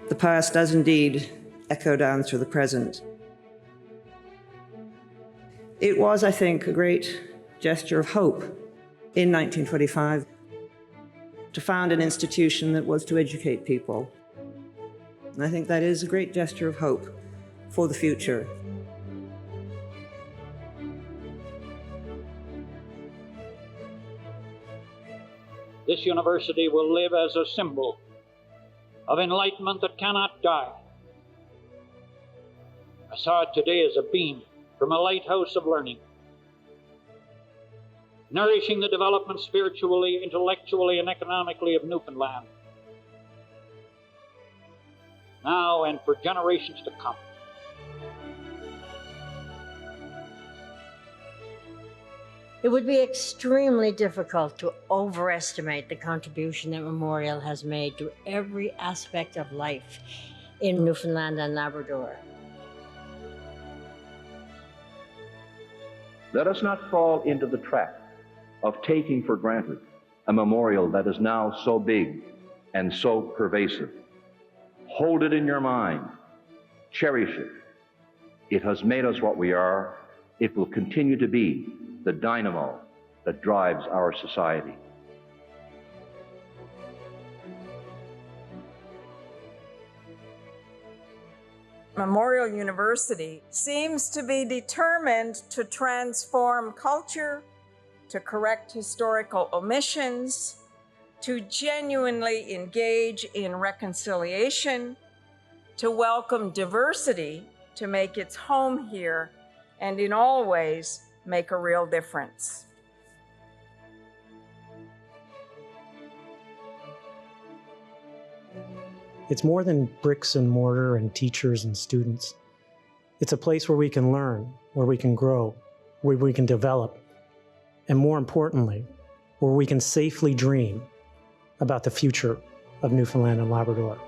The past does indeed echo down through the present. It was, I think, a great gesture of hope in 1925 to found an institution that was to educate people. And I think that is a great gesture of hope for the future. This university will live as a symbol of enlightenment that cannot die. I saw it today as a beam from a lighthouse of learning, nourishing the development spiritually, intellectually, and economically of Newfoundland, now and for generations to come. It would be extremely difficult to overestimate the contribution that Memorial has made to every aspect of life in Newfoundland and Labrador. Let us not fall into the trap of taking for granted a memorial that is now so big and so pervasive. Hold it in your mind. Cherish it. It has made us what we are. It will continue to be the dynamo that drives our society. Memorial University seems to be determined to transform culture, to correct historical omissions, to genuinely engage in reconciliation, to welcome diversity, to make its home here, and in all ways make a real difference. It's more than bricks and mortar and teachers and students. It's a place where we can learn, where we can grow, where we can develop, and more importantly, where we can safely dream about the future of Newfoundland and Labrador.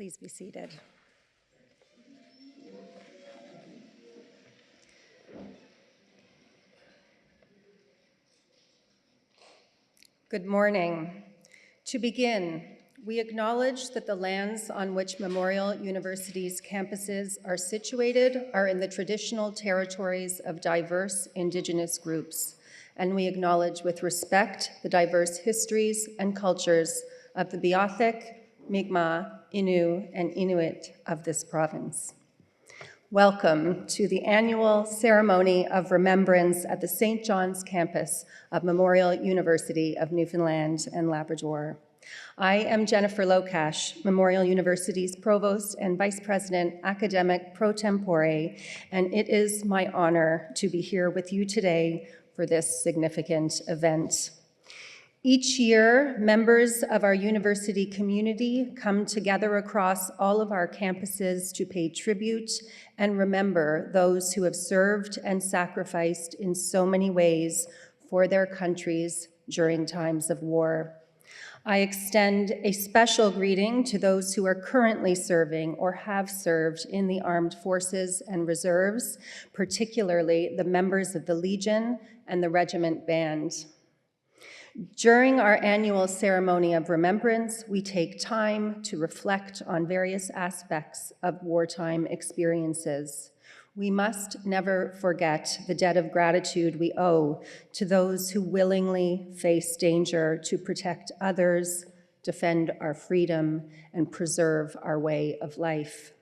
Please be seated. Good morning. To begin, we acknowledge that the lands on which Memorial University's campuses are situated are in the traditional territories of diverse Indigenous groups, and we acknowledge with respect the diverse histories and cultures of the Beothuk, Mi'kmaq, Innu, and Inuit of this province. Welcome to the annual Ceremony of Remembrance at the St. John's campus of Memorial University of Newfoundland and Labrador. I am Jennifer Lokash, Memorial University's Provost and Vice President Academic Pro Tempore, and it is my honor to be here with you today for this significant event. Each year, members of our university community come together across all of our campuses to pay tribute and remember those who have served and sacrificed in so many ways for their countries during times of war. I extend a special greeting to those who are currently serving or have served in the armed forces and reserves, particularly the members of the Legion and the Regiment Band. During our annual Ceremony of Remembrance, we take time to reflect on various aspects of wartime experiences. We must never forget the debt of gratitude we owe to those who willingly face danger to protect others, defend our freedom, and preserve our way of life.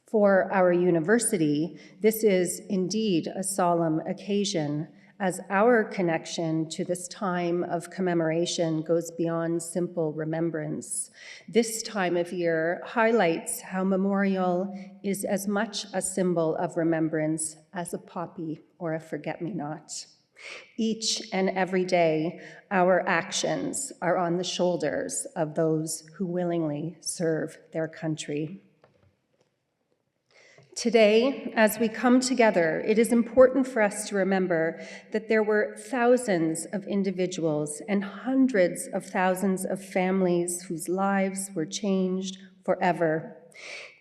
For our university, this is indeed a solemn occasion, as our connection to this time of commemoration goes beyond simple remembrance. This time of year highlights how Memorial is as much a symbol of remembrance as a poppy or a forget-me-not. Each and every day, our actions are on the shoulders of those who willingly serve their country. Today, as we come together, it is important for us to remember that there were thousands of individuals and hundreds of thousands of families whose lives were changed forever.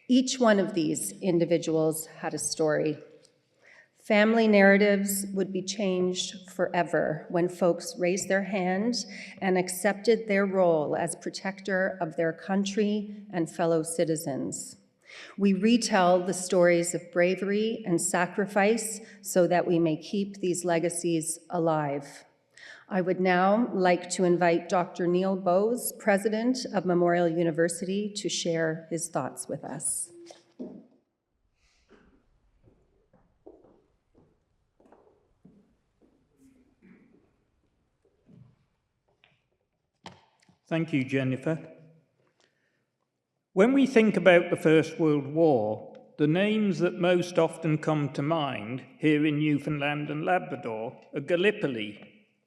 Each one of these individuals had a story. Family narratives would be changed forever when folks raised their hand and accepted their role as protector of their country and fellow citizens. We retell the stories of bravery and sacrifice so that we may keep these legacies alive. I would now like to invite Dr. Neil Bowes, President of Memorial University, to share his thoughts with us. Thank you, Jennifer. When we think about the First World War, the names that most often come to mind here in Newfoundland and Labrador are Gallipoli,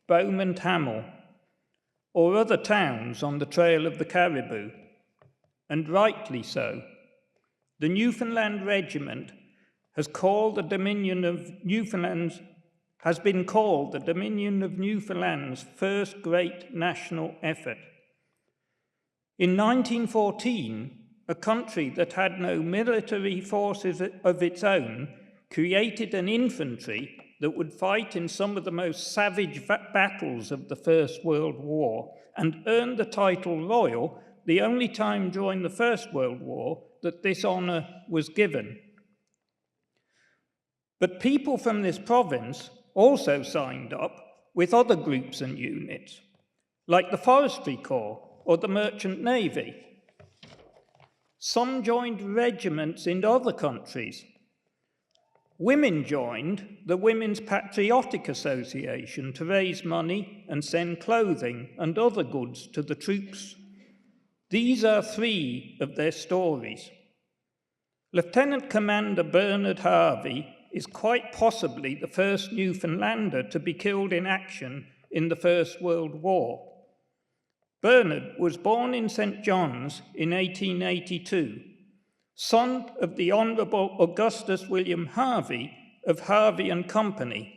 Beaumont Hamel, or other towns on the Trail of the Caribou, and rightly so. The Newfoundland Regiment has been called the Dominion of Newfoundland's first great national effort. In 1914, a country that had no military forces of its own created an infantry that would fight in some of the most savage battles of the First World War and earned the title Royal, the only time during the First World War that this honor was given. But people from this province also signed up with other groups and units, like the Forestry Corps or the Merchant Navy. Some joined regiments in other countries. Women joined the Women's Patriotic Association to raise money and send clothing and other goods to the troops. These are three of their stories. Lieutenant Commander Bernard Harvey is quite possibly the first Newfoundlander to be killed in action in the First World War. Bernard was born in St. John's in 1882, son of the Honourable Augustus William Harvey of Harvey and Company.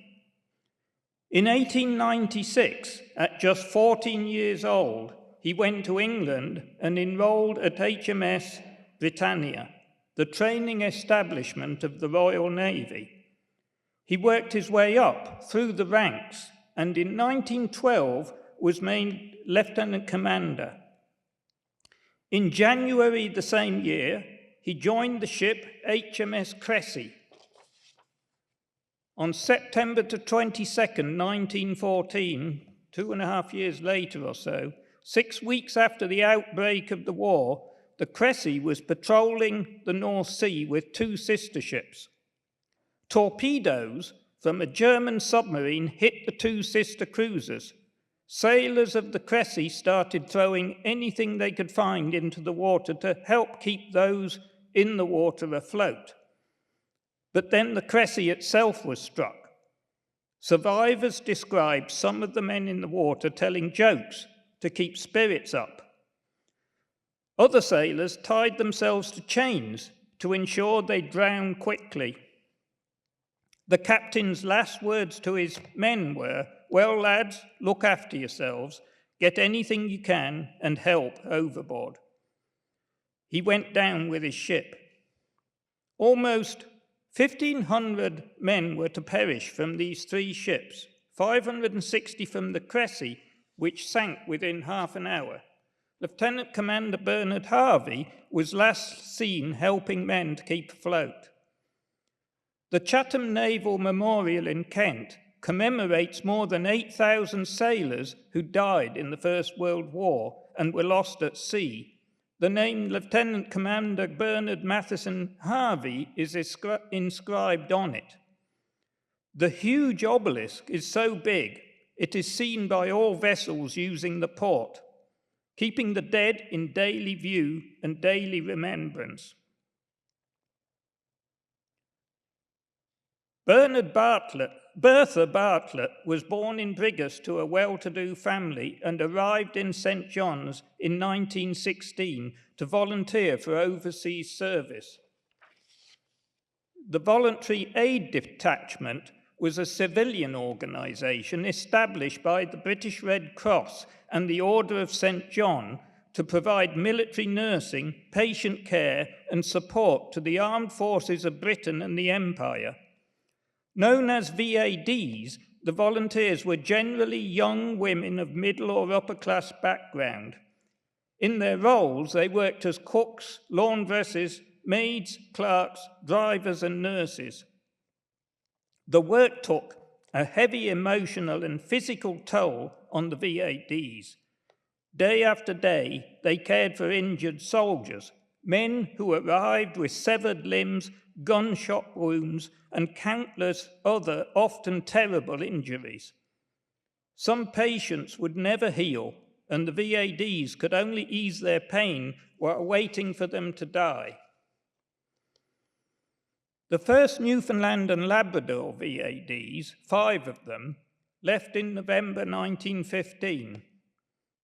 In 1896, at just 14 years old, he went to England and enrolled at HMS Britannia, the training establishment of the Royal Navy. He worked his way up through the ranks and in 1912 was made Lieutenant Commander. In January the same year, he joined the ship HMS Cressy. On September the 22nd, 1914, 2.5 years later or so, 6 weeks after the outbreak of the war, the Cressy was patrolling the North Sea with 2 sister ships. Torpedoes from a German submarine hit the 2 sister cruisers. Sailors of the Cressy started throwing anything they could find into the water to help keep those in the water afloat. But then the Cressy itself was struck. Survivors described some of the men in the water telling jokes to keep spirits up. Other sailors tied themselves to chains to ensure they drowned quickly. The captain's last words to his men were, "Well, lads, look after yourselves, get anything you can, and help overboard." He went down with his ship. Almost 1,500 men were to perish from these 3 ships, 560 from the Cressy, which sank within half an hour. Lieutenant Commander Bernard Harvey was last seen helping men to keep afloat. The Chatham Naval Memorial in Kent commemorates more than 8,000 sailors who died in the First World War and were lost at sea. The name Lieutenant Commander Bernard Matheson Harvey is inscribed on it. The huge obelisk is so big, it is seen by all vessels using the port, keeping the dead in daily view and daily remembrance. Bertha Bartlett was born in Brigus to a well-to-do family and arrived in St. John's in 1916 to volunteer for overseas service. The Voluntary Aid Detachment was a civilian organisation established by the British Red Cross and the Order of St. John to provide military nursing, patient care and support to the armed forces of Britain and the Empire. Known as VADs, the volunteers were generally young women of middle or upper class background. In their roles, they worked as cooks, laundresses, maids, clerks, drivers, and nurses. The work took a heavy emotional and physical toll on the VADs. Day after day, they cared for injured soldiers, men who arrived with severed limbs, gunshot wounds, and countless other, often terrible injuries. Some patients would never heal, and the VADs could only ease their pain while waiting for them to die. The first Newfoundland and Labrador VADs, 5 of them, left in November 1915.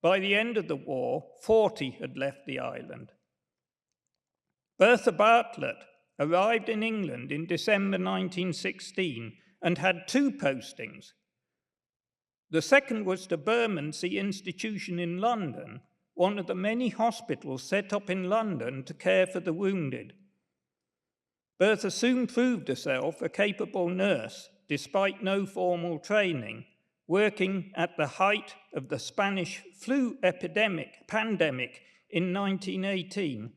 By the end of the war, 40 had left the island. Bertha Bartlett arrived in England in December 1916 and had 2 postings. The second was to Bermondsey Institution in London, one of the many hospitals set up in London to care for the wounded. Bertha soon proved herself a capable nurse, despite no formal training, working at the height of the Spanish flu pandemic in 1918.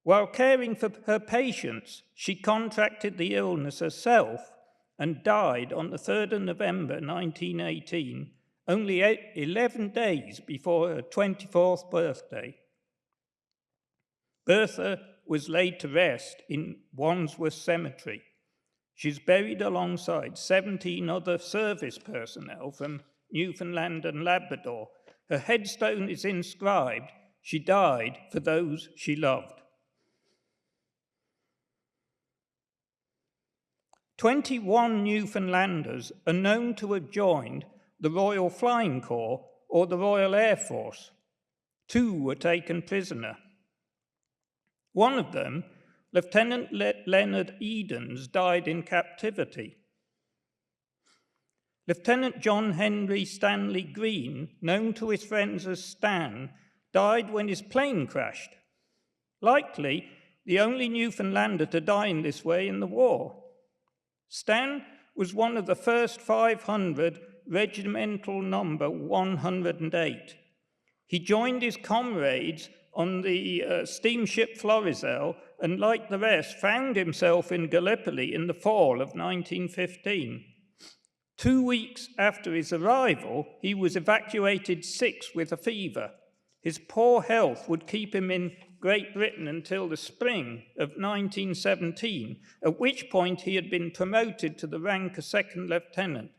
While caring for her patients, she contracted the illness herself and died on the 3rd of November 1918, only 11 days before her 24th birthday. Bertha was laid to rest in Wandsworth Cemetery. She's buried alongside 17 other service personnel from Newfoundland and Labrador. Her headstone is inscribed, "She died for those she loved." 21 Newfoundlanders are known to have joined the Royal Flying Corps or the Royal Air Force. 2 were taken prisoner. One of them, Lieutenant Leonard Edens, died in captivity. Lieutenant John Henry Stanley Green, known to his friends as Stan, died when his plane crashed. Likely the only Newfoundlander to die in this way in the war. Stan was one of the first 500 regimental number 108. He joined his comrades on the steamship Florizel and, like the rest, found himself in Gallipoli in the fall of 1915. 2 weeks after his arrival, he was evacuated sick with a fever. His poor health would keep him in Great Britain until the spring of 1917, at which point he had been promoted to the rank of second lieutenant.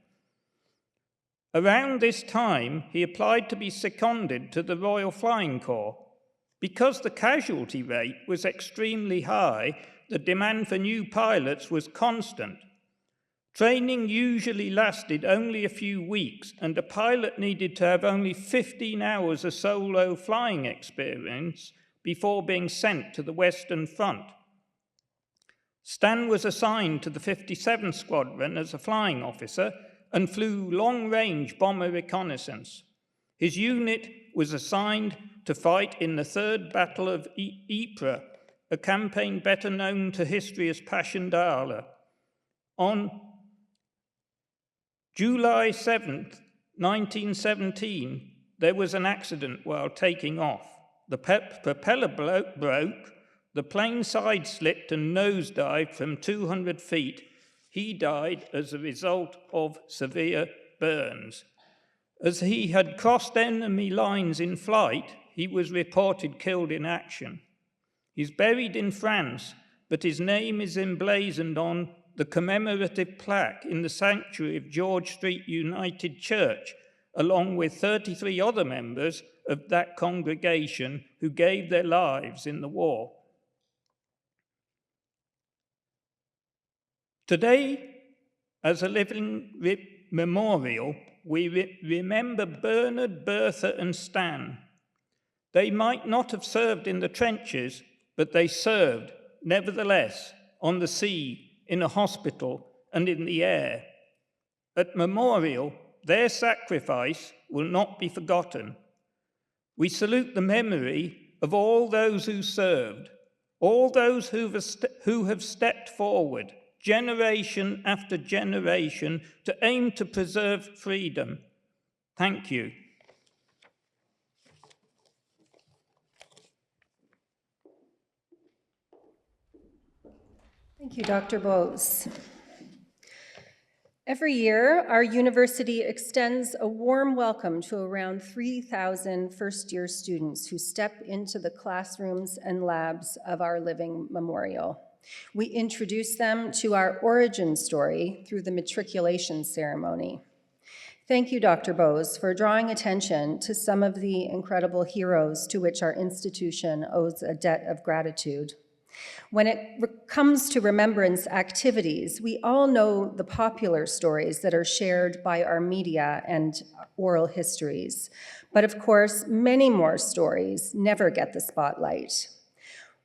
Around this time, he applied to be seconded to the Royal Flying Corps. Because the casualty rate was extremely high, the demand for new pilots was constant. Training usually lasted only a few weeks, and a pilot needed to have only 15 hours of solo flying experience before being sent to the Western Front. Stan was assigned to the 57th Squadron as a flying officer and flew long-range bomber reconnaissance. His unit was assigned to fight in the Third Battle of Ypres, a campaign better known to history as Passchendaele. On July 7th, 1917, there was an accident while taking off. The propeller broke, the plane side-slipped and nosedived from 200 feet. He died as a result of severe burns. As he had crossed enemy lines in flight, he was reported killed in action. He's buried in France, but his name is emblazoned on the commemorative plaque in the sanctuary of George Street United Church, along with 33 other members of that congregation who gave their lives in the war. Today, as a living memorial, we remember Bernard, Bertha, and Stan. They might not have served in the trenches, but they served, nevertheless, on the sea, in a hospital, and in the air. At Memorial, their sacrifice will not be forgotten. We salute the memory of all those who served, all those who have stepped forward, generation after generation, to aim to preserve freedom. Thank you. Thank you, Dr. Bose. Every year, our university extends a warm welcome to around 3,000 first-year students who step into the classrooms and labs of our living memorial. We introduce them to our origin story through the matriculation ceremony. Thank you, Dr. Bose, for drawing attention to some of the incredible heroes to which our institution owes a debt of gratitude. When it comes to remembrance activities, we all know the popular stories that are shared by our media and oral histories. But of course, many more stories never get the spotlight.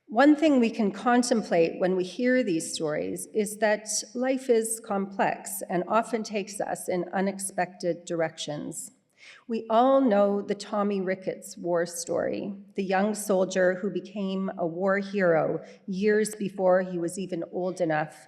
One thing we can contemplate when we hear these stories is that life is complex and often takes us in unexpected directions. We all know the Tommy Ricketts war story, the young soldier who became a war hero years before he was even old enough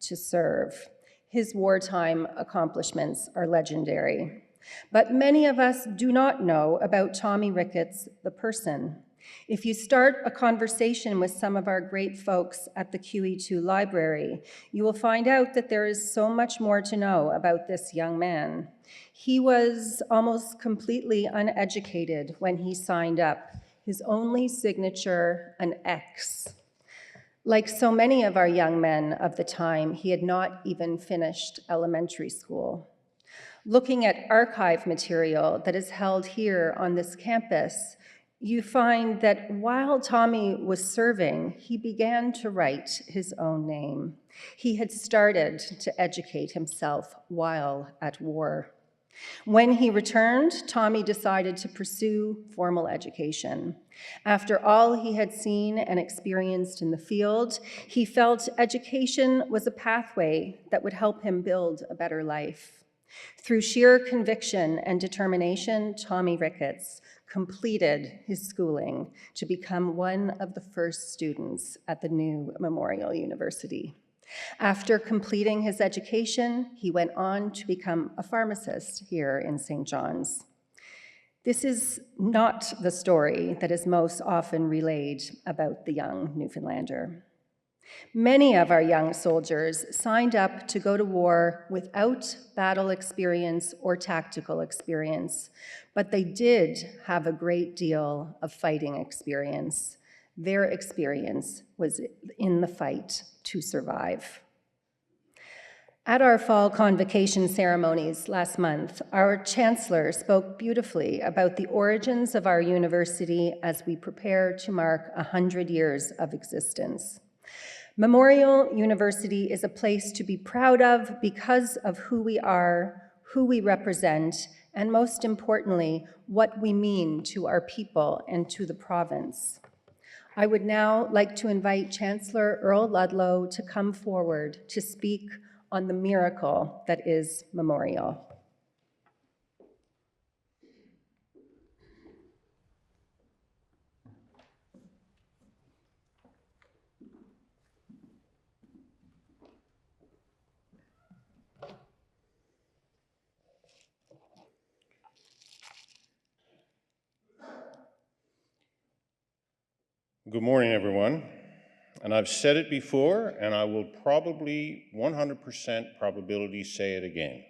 to serve. His wartime accomplishments are legendary. But many of us do not know about Tommy Ricketts, the person. If you start a conversation with some of our great folks at the QE2 library, you will find out that there is so much more to know about this young man. He was almost completely uneducated when he signed up, his only signature an X. Like so many of our young men of the time, he had not even finished elementary school. Looking at archive material that is held here on this campus, you find that while Tommy was serving, he began to write his own name. He had started to educate himself while at war. When he returned, Tommy decided to pursue formal education. After all he had seen and experienced in the field, he felt education was a pathway that would help him build a better life. Through sheer conviction and determination, Tommy Ricketts completed his schooling to become one of the first students at the new Memorial University. After completing his education, he went on to become a pharmacist here in St. John's. This is not the story that is most often relayed about the young Newfoundlander. Many of our young soldiers signed up to go to war without battle experience or tactical experience, but they did have a great deal of fighting experience. Their experience was in the fight to survive. At our fall convocation ceremonies last month, our chancellor spoke beautifully about the origins of our university as we prepare to mark 100 years of existence. Memorial University is a place to be proud of because of who we are, who we represent, and most importantly, what we mean to our people and to the province. I would now like to invite Chancellor Earl Ludlow to come forward to speak on the miracle that is Memorial. Good morning, everyone. And I've said it before, and I will probably 100% probability say it again.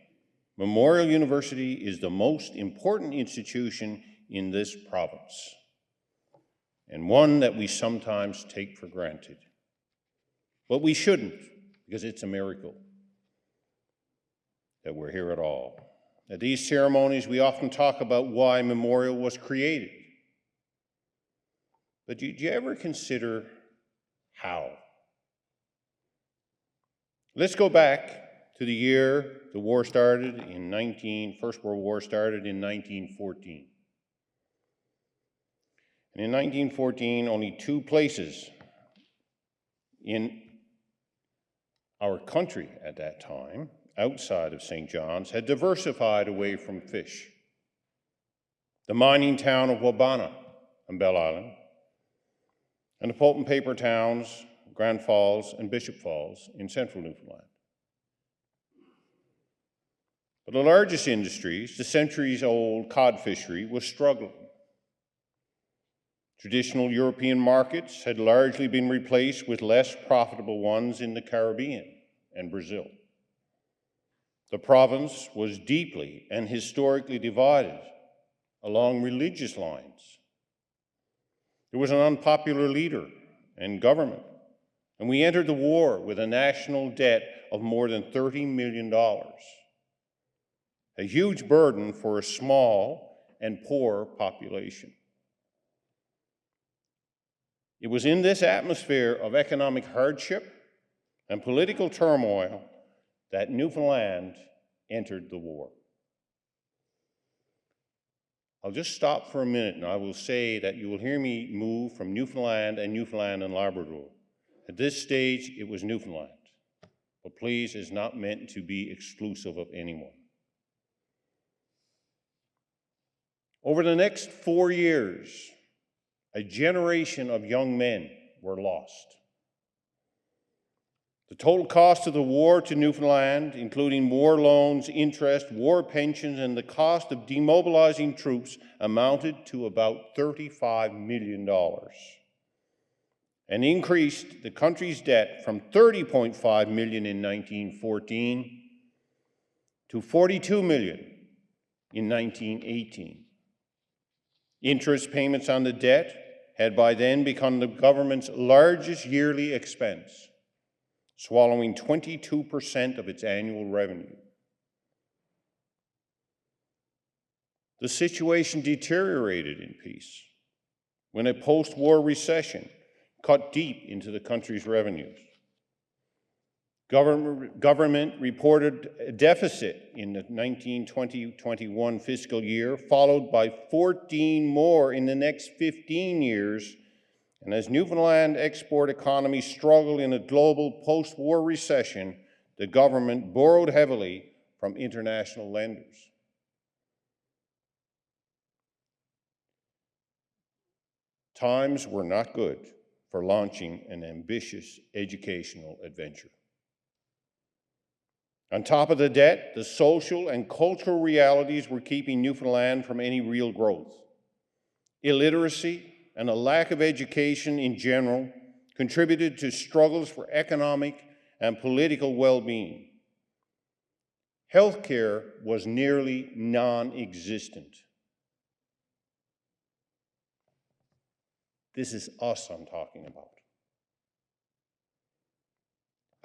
Memorial University is the most important institution in this province, and one that we sometimes take for granted. But we shouldn't, because it's a miracle that we're here at all. At these ceremonies, we often talk about why Memorial was created. But did you ever consider how? Let's go back to the year the war started First World War started in 1914. And in 1914, only 2 places in our country at that time, outside of St. John's, had diversified away from fish. The mining town of Wabana on Bell Island, and the pulp and paper towns, Grand Falls and Bishop Falls in central Newfoundland. But the largest industries, the centuries-old cod fishery, was struggling. Traditional European markets had largely been replaced with less profitable ones in the Caribbean and Brazil. The province was deeply and historically divided along religious lines. There was an unpopular leader and government, and we entered the war with a national debt of more than $30 million, a huge burden for a small and poor population. It was in this atmosphere of economic hardship and political turmoil that Newfoundland entered the war. I'll just stop for a minute and I will say that you will hear me move from Newfoundland and Labrador. At this stage, it was Newfoundland, but please, it's not meant to be exclusive of anyone. Over the next 4 years, a generation of young men were lost. The total cost of the war to Newfoundland, including war loans, interest, war pensions, and the cost of demobilizing troops, amounted to about $35 million, and increased the country's debt from $30.5 million in 1914 to $42 million in 1918. Interest payments on the debt had by then become the government's largest yearly expense, swallowing 22% of its annual revenue. The situation deteriorated in peace when a post-war recession cut deep into the country's revenues. Government reported a deficit in the 1920-21 fiscal year, followed by 14 more in the next 15 years. And as Newfoundland export economy struggled in a global post-war recession, the government borrowed heavily from international lenders. Times were not good for launching an ambitious educational adventure. On top of the debt, the social and cultural realities were keeping Newfoundland from any real growth. Illiteracy and a lack of education in general contributed to struggles for economic and political well-being. Healthcare was nearly non-existent. This is us I'm talking about.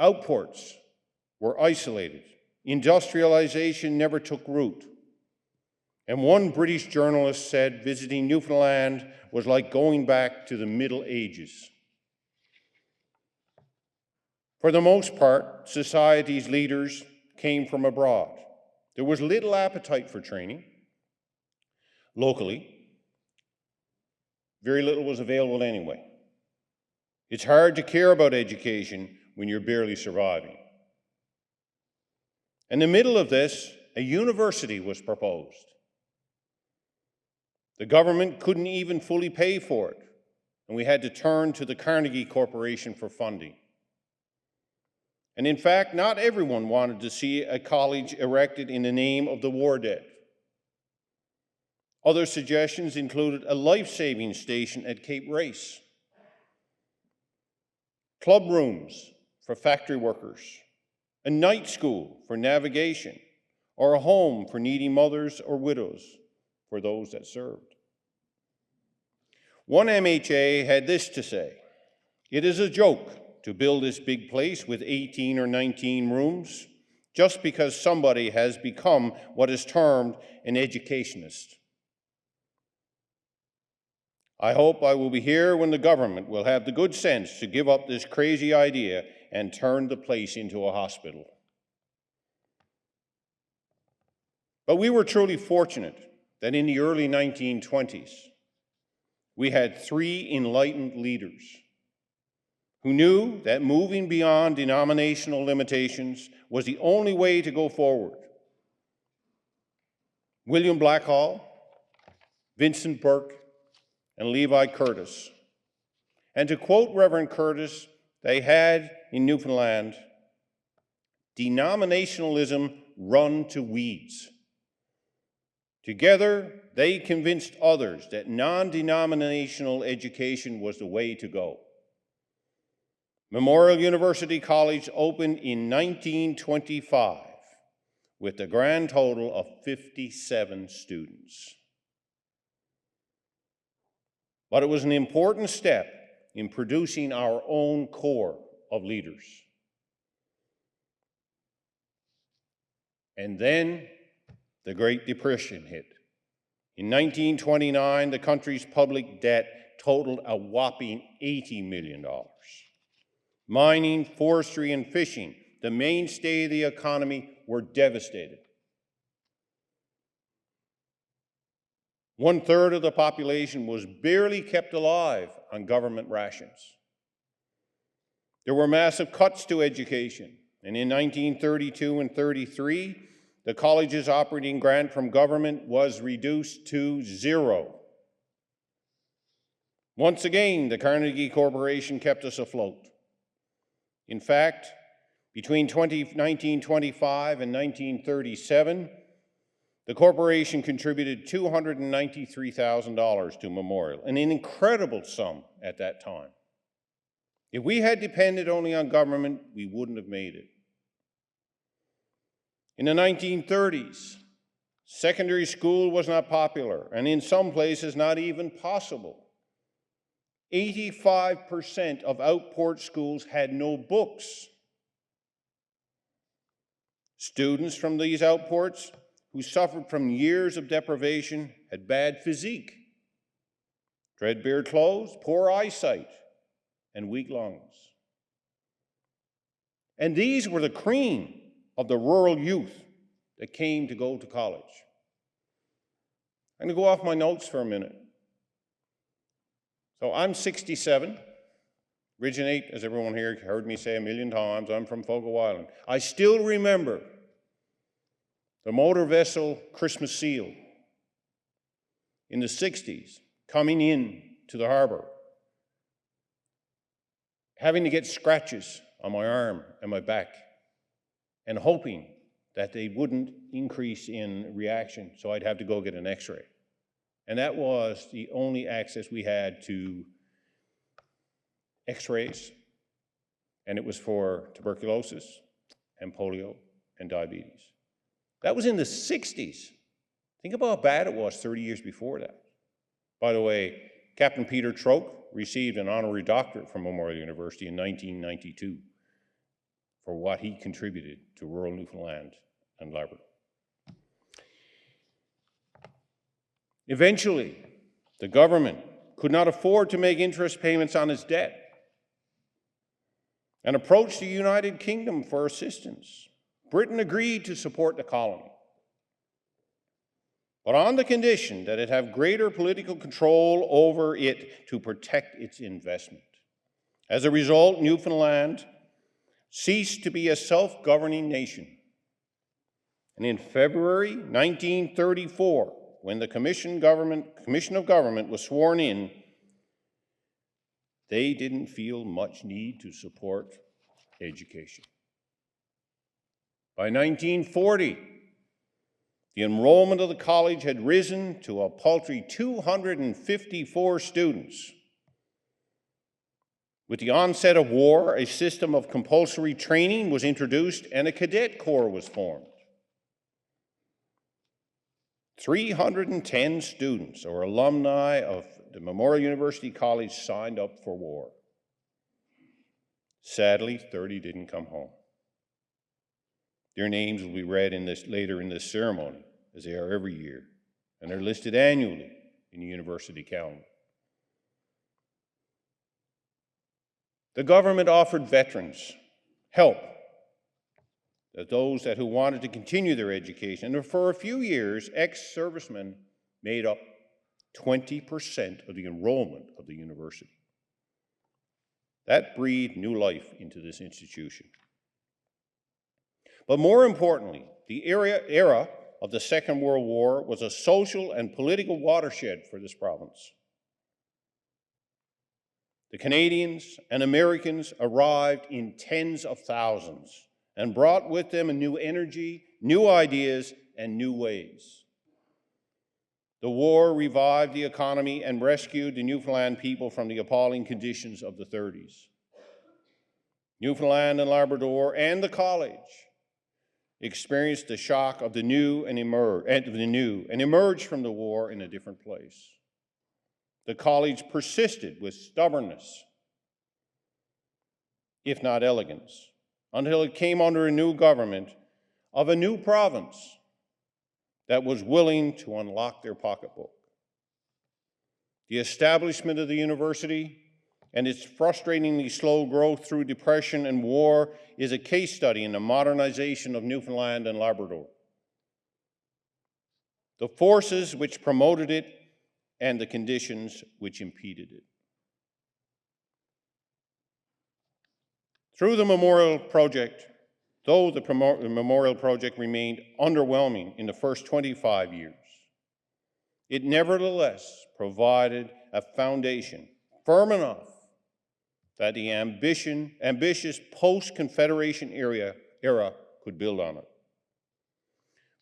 Outports were isolated. Industrialization never took root. And one British journalist said visiting Newfoundland was like going back to the Middle Ages. For the most part, society's leaders came from abroad. There was little appetite for training. Locally, very little was available anyway. It's hard to care about education when you're barely surviving. In the middle of this, a university was proposed. The government couldn't even fully pay for it, and we had to turn to the Carnegie Corporation for funding. And in fact, not everyone wanted to see a college erected in the name of the war dead. Other suggestions included a life-saving station at Cape Race, club rooms for factory workers, a night school for navigation, or a home for needy mothers or widows for those that served. One MHA had this to say: "It is a joke to build this big place with 18 or 19 rooms just because somebody has become what is termed an educationist. I hope I will be here when the government will have the good sense to give up this crazy idea and turn the place into a hospital." But we were truly fortunate that in the early 1920s, we had three enlightened leaders who knew that moving beyond denominational limitations was the only way to go forward. William Blackhall, Vincent Burke, and Levi Curtis. And to quote Reverend Curtis, they had in Newfoundland, "Denominationalism run to weeds." Together, they convinced others that non-denominational education was the way to go. Memorial University College opened in 1925 with a grand total of 57 students. But it was an important step in producing our own core of leaders. And then the Great Depression hit. In 1929, the country's public debt totaled a whopping $80 million. Mining, forestry, and fishing, the mainstay of the economy, were devastated. 1/3 of the population was barely kept alive on government rations. There were massive cuts to education, and in 1932 and 33, the college's operating grant from government was reduced to 0. Once again, the Carnegie Corporation kept us afloat. In fact, between 1925 and 1937, the corporation contributed $293,000 to Memorial, an incredible sum at that time. If we had depended only on government, we wouldn't have made it. In the 1930s, secondary school was not popular, and in some places not even possible. 85% of outport schools had no books. Students from these outports who suffered from years of deprivation had bad physique, threadbare clothes, poor eyesight, and weak lungs. And these were the cream of the rural youth that came to go to college. I'm going to go off my notes for a minute. So I'm 67, originate, as everyone here heard me say a million times, I'm from Fogo Island. I still remember the motor vessel Christmas Seal in the 60s coming in to the harbor, having to get scratches on my arm and my back, and hoping that they wouldn't increase in reaction, so I'd have to go get an x-ray. And that was the only access we had to x-rays, and it was for tuberculosis and polio and diabetes. That was in the 60s. Think about how bad it was 30 years before that. By the way, Captain Peter Troke received an honorary doctorate from Memorial University in 1992 for what he contributed to rural Newfoundland and Labrador. Eventually, the government could not afford to make interest payments on its debt and approached the United Kingdom for assistance. Britain agreed to support the colony, but on the condition that it have greater political control over it to protect its investment. As a result, Newfoundland ceased to be a self-governing nation. And in February 1934, when the Commission of Government was sworn in, they didn't feel much need to support education. By 1940, the enrollment of the college had risen to a paltry 254 students. With the onset of war, a system of compulsory training was introduced and a cadet corps was formed. 310 students or alumni of the Memorial University College signed up for war. Sadly, 30 didn't come home. Their names will be read later in this ceremony, as they are every year, and they're listed annually in the university calendar. The government offered veterans help, those who wanted to continue their education, and for a few years, ex-servicemen made up 20% of the enrollment of the university. That breathed new life into this institution. But more importantly, the era of the Second World War was a social and political watershed for this province. The Canadians and Americans arrived in tens of thousands and brought with them a new energy, new ideas, and new ways. The war revived the economy and rescued the Newfoundland people from the appalling conditions of the 30s. Newfoundland and Labrador and the college experienced the shock of the new and emerged from the war in a different place. The college persisted with stubbornness, if not elegance, until it came under a new government of a new province that was willing to unlock their pocketbook. The establishment of the university and its frustratingly slow growth through depression and war is a case study in the modernization of Newfoundland and Labrador. The forces which promoted it and the conditions which impeded it. Through the Memorial Project, though the Memorial Project remained underwhelming in the first 25 years, it nevertheless provided a foundation firm enough that the ambitious post-Confederation era could build on it.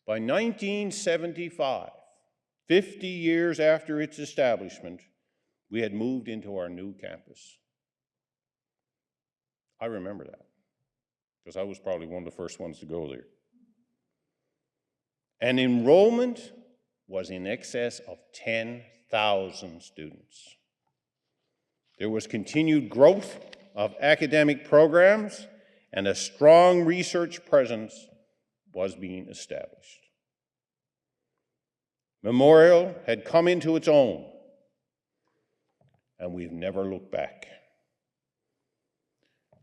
By 1975, 50 years after its establishment, we had moved into our new campus. I remember that, because I was probably one of the first ones to go there. And enrollment was in excess of 10,000 students. There was continued growth of academic programs, and a strong research presence was being established. Memorial had come into its own, and we've never looked back.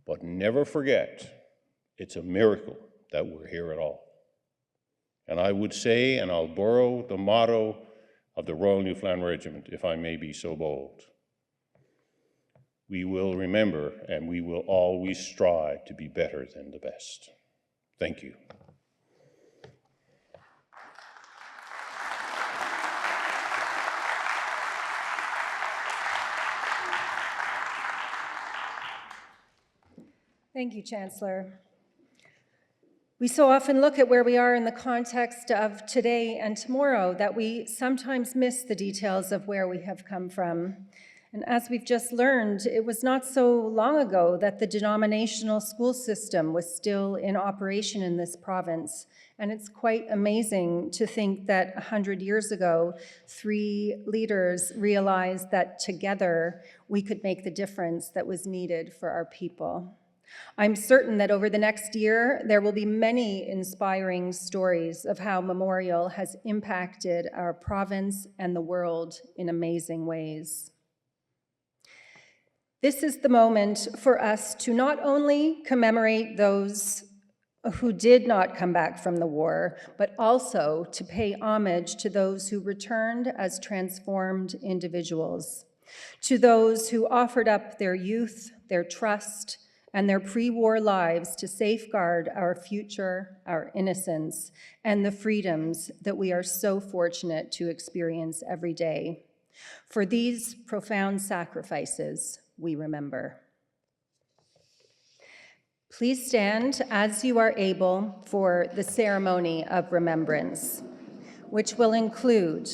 But never forget, it's a miracle that we're here at all. And I would say, and I'll borrow the motto of the Royal Newfoundland Regiment, if I may be so bold, we will remember and we will always strive to be better than the best. Thank you. Thank you, Chancellor. We so often look at where we are in the context of today and tomorrow that we sometimes miss the details of where we have come from. And as we've just learned, it was not so long ago that the denominational school system was still in operation in this province. And it's quite amazing to think that 100 years ago, 3 leaders realized that together we could make the difference that was needed for our people. I'm certain that over the next year, there will be many inspiring stories of how Memorial has impacted our province and the world in amazing ways. This is the moment for us to not only commemorate those who did not come back from the war, but also to pay homage to those who returned as transformed individuals, to those who offered up their youth, their trust, and their pre-war lives to safeguard our future, our innocence, and the freedoms that we are so fortunate to experience every day. For these profound sacrifices, we remember. Please stand as you are able for the Ceremony of Remembrance, which will include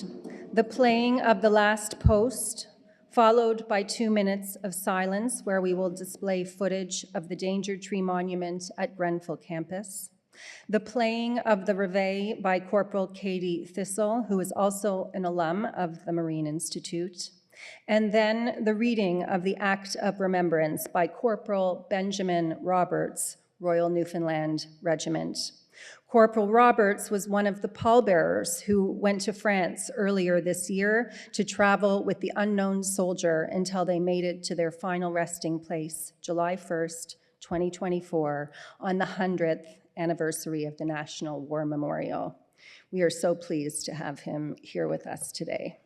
the playing of the last post, followed by 2 minutes of silence where we will display footage of the Danger Tree Monument at Grenfell campus, the playing of the Reveille by Corporal Katie Thistle, who is also an alum of the Marine Institute, and then the reading of the Act of Remembrance by Corporal Benjamin Roberts, Royal Newfoundland Regiment. Corporal Roberts was one of the pallbearers who went to France earlier this year to travel with the unknown soldier until they made it to their final resting place, July 1st, 2024, on the 100th anniversary of the National War Memorial. We are so pleased to have him here with us today.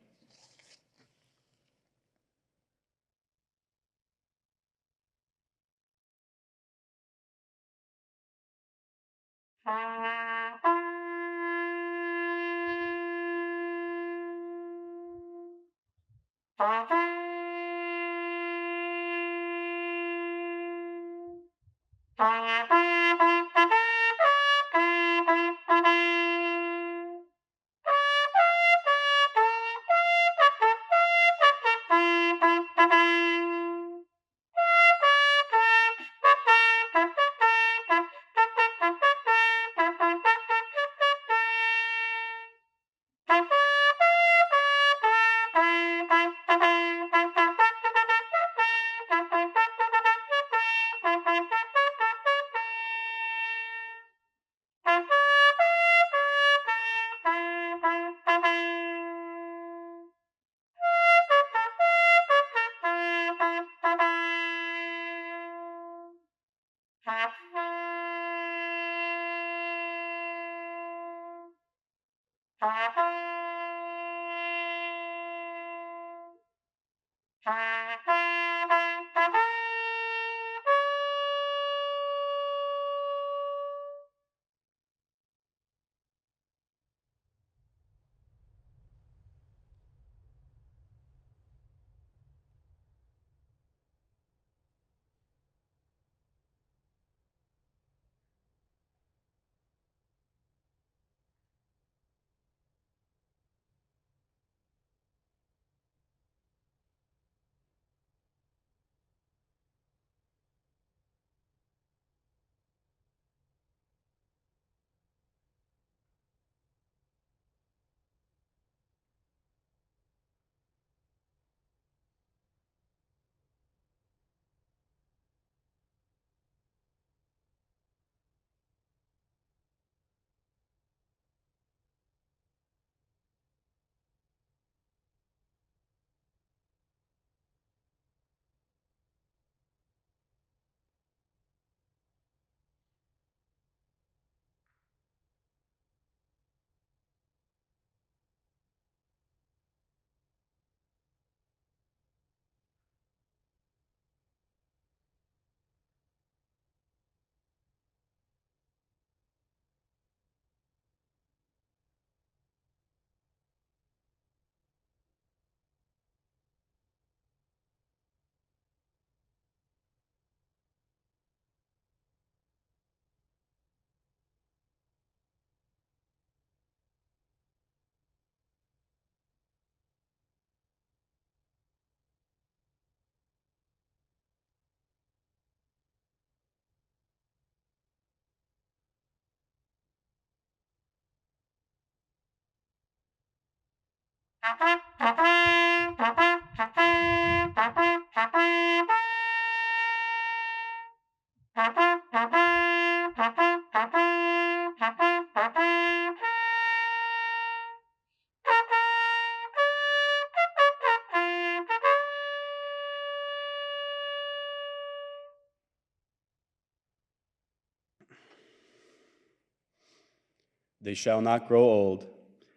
They shall not grow old,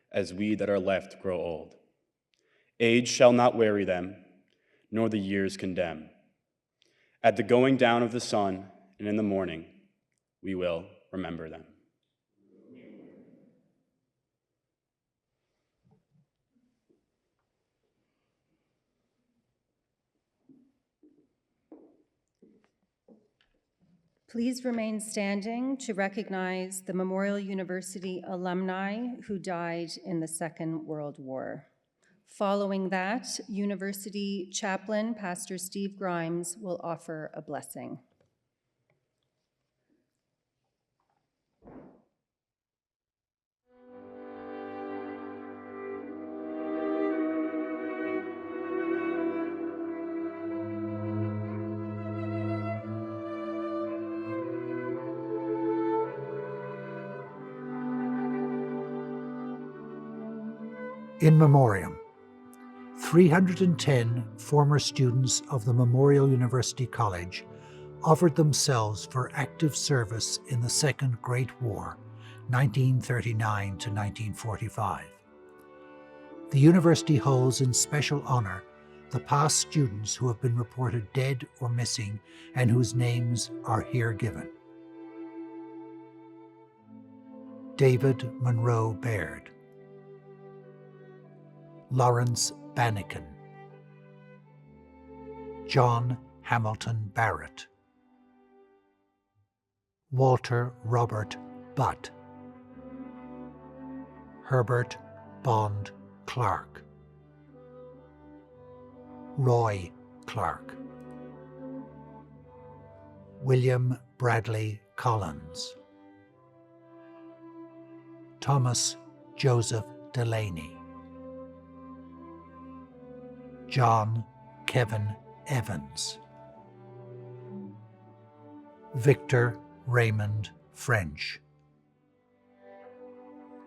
as we that are left grow old. Age shall not weary them, nor the years condemn. At the going down of the sun and in the morning, we will remember them. Please remain standing to recognize the Memorial University alumni who died in the Second World War. Following that, University Chaplain Pastor Steve Grimes will offer a blessing. In memoriam, 310 former students of the Memorial University College offered themselves for active service in the Second Great War, 1939 to 1945. The university holds in special honor the past students who have been reported dead or missing and whose names are here given. David Monroe Baird, Lawrence Bannikin, John Hamilton Barrett, Walter Robert Butt, Herbert Bond Clark, Roy Clark, William Bradley Collins, Thomas Joseph Delaney, John Kevin Evans, Victor Raymond French,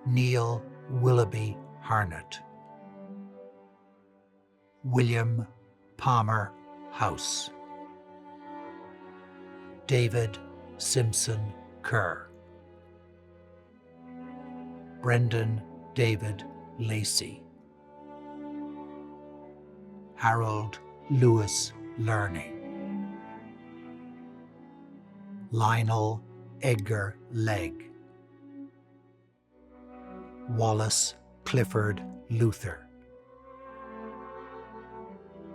Neil Willoughby Harnett, William Palmer House, David Simpson Kerr, Brendan David Lacey, Harold Lewis Learning, Lionel Edgar Legg, Wallace Clifford Luther,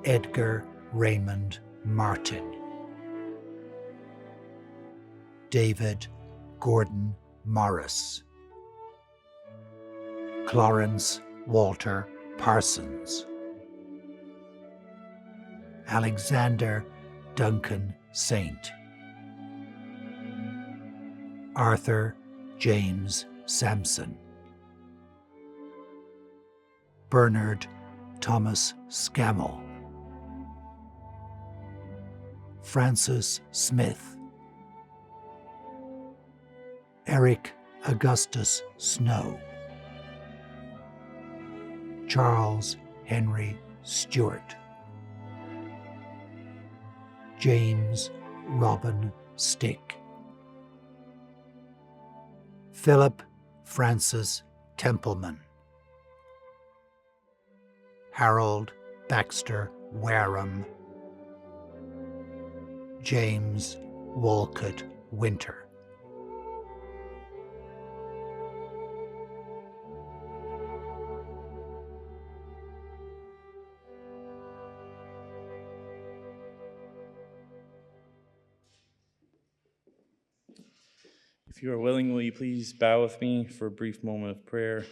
Edgar Raymond Martin, David Gordon Morris, Clarence Walter Parsons, Alexander Duncan Saint, Arthur James Sampson, Bernard Thomas Scammell, Francis Smith, Eric Augustus Snow, Charles Henry Stewart, James Robin Stick, Philip Francis Templeman, Harold Baxter Wareham, James Walcott Winter. If you are willing, will you please bow with me for a brief moment of prayer?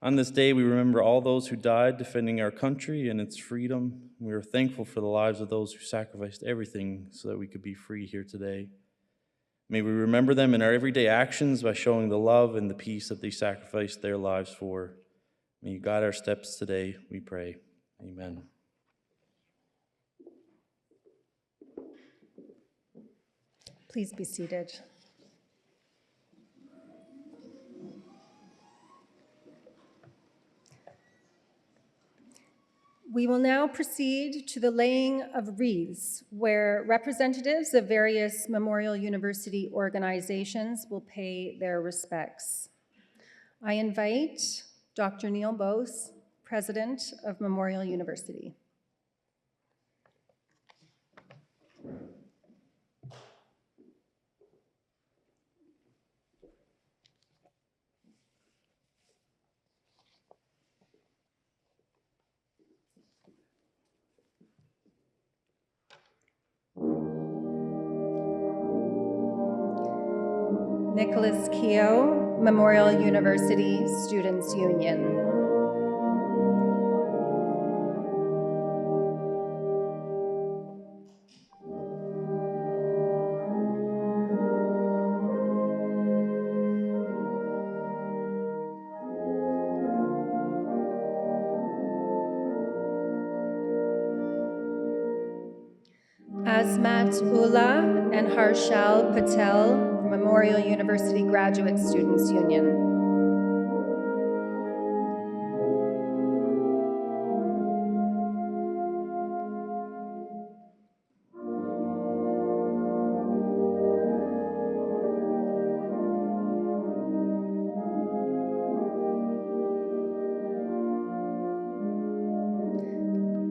On this day, we remember all those who died defending our country and its freedom. We are thankful for the lives of those who sacrificed everything so that we could be free here today. May we remember them in our everyday actions by showing the love and the peace that they sacrificed their lives for. May you guide our steps today, we pray. Amen. Please be seated. We will now proceed to the laying of wreaths, where representatives of various Memorial University organizations will pay their respects. I invite Dr. Neil Bose, President of Memorial University. Nicholas Keogh, Memorial University Students Union. Azmat Ullah and Harshal Patel, Memorial University Graduate Students Union.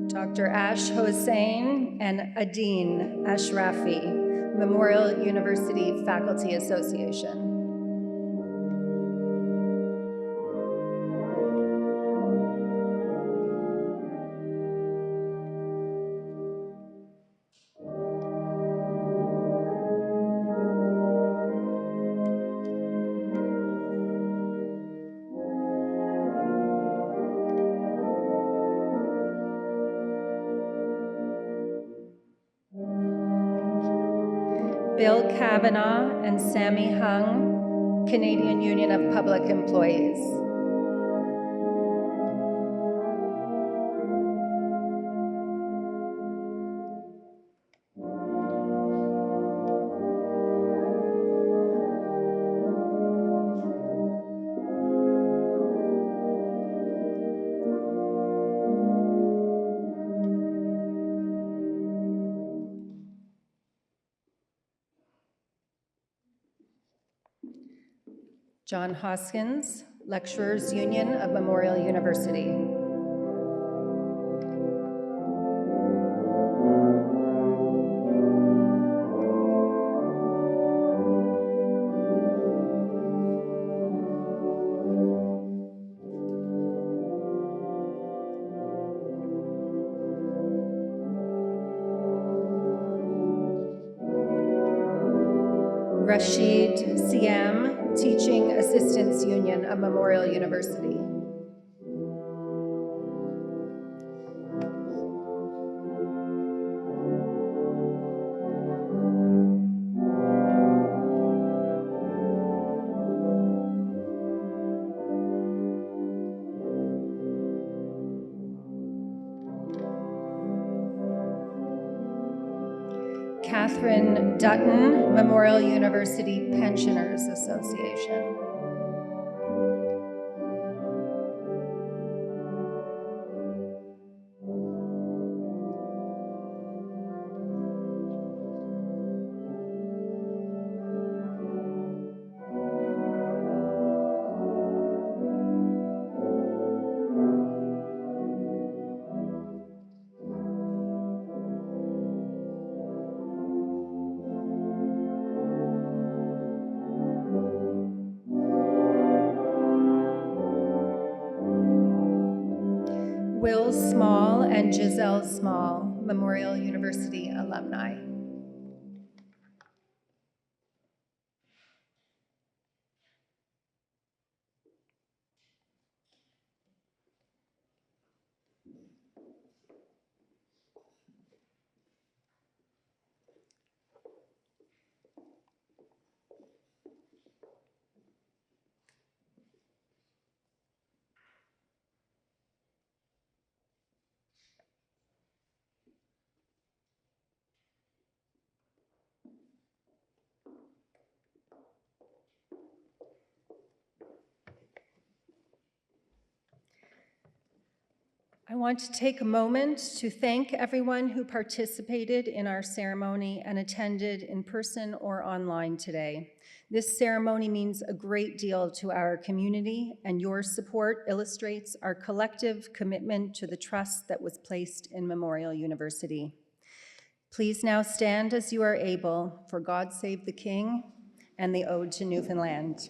Dr. Ash Hossain and Adeen Ashrafi, Memorial University Faculty Association. Bill Kavanaugh and Sammy Hung, Canadian Union of Public Employees. John Hoskins, Lecturers Union of Memorial University. Rashid Siam, Teaching Assistants Union of Memorial University. Catherine Dutton, Memorial University Pensioners Association. Will Small and Giselle Small, Memorial University alumni. I want to take a moment to thank everyone who participated in our ceremony and attended in person or online today. This ceremony means a great deal to our community, and your support illustrates our collective commitment to the trust that was placed in Memorial University. Please now stand as you are able for God Save the King and the Ode to Newfoundland.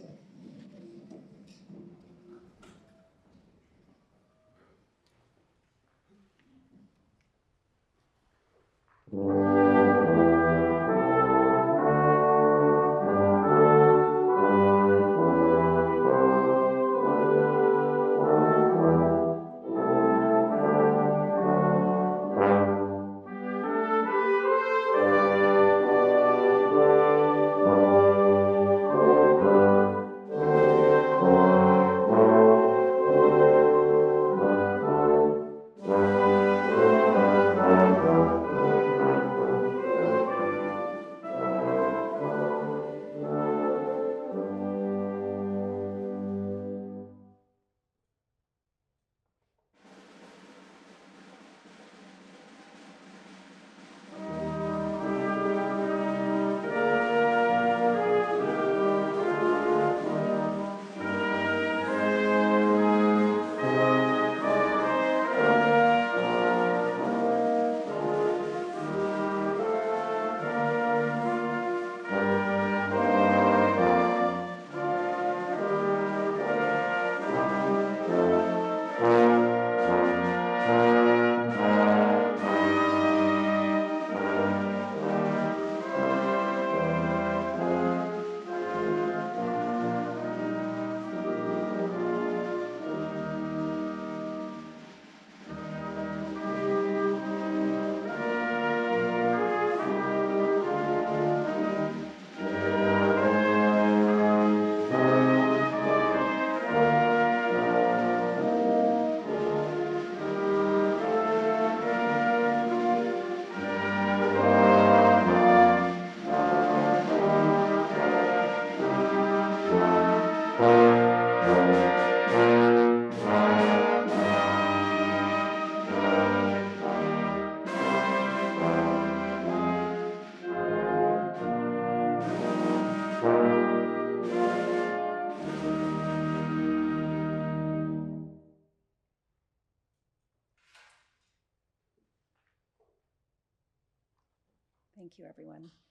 Thank you, everyone.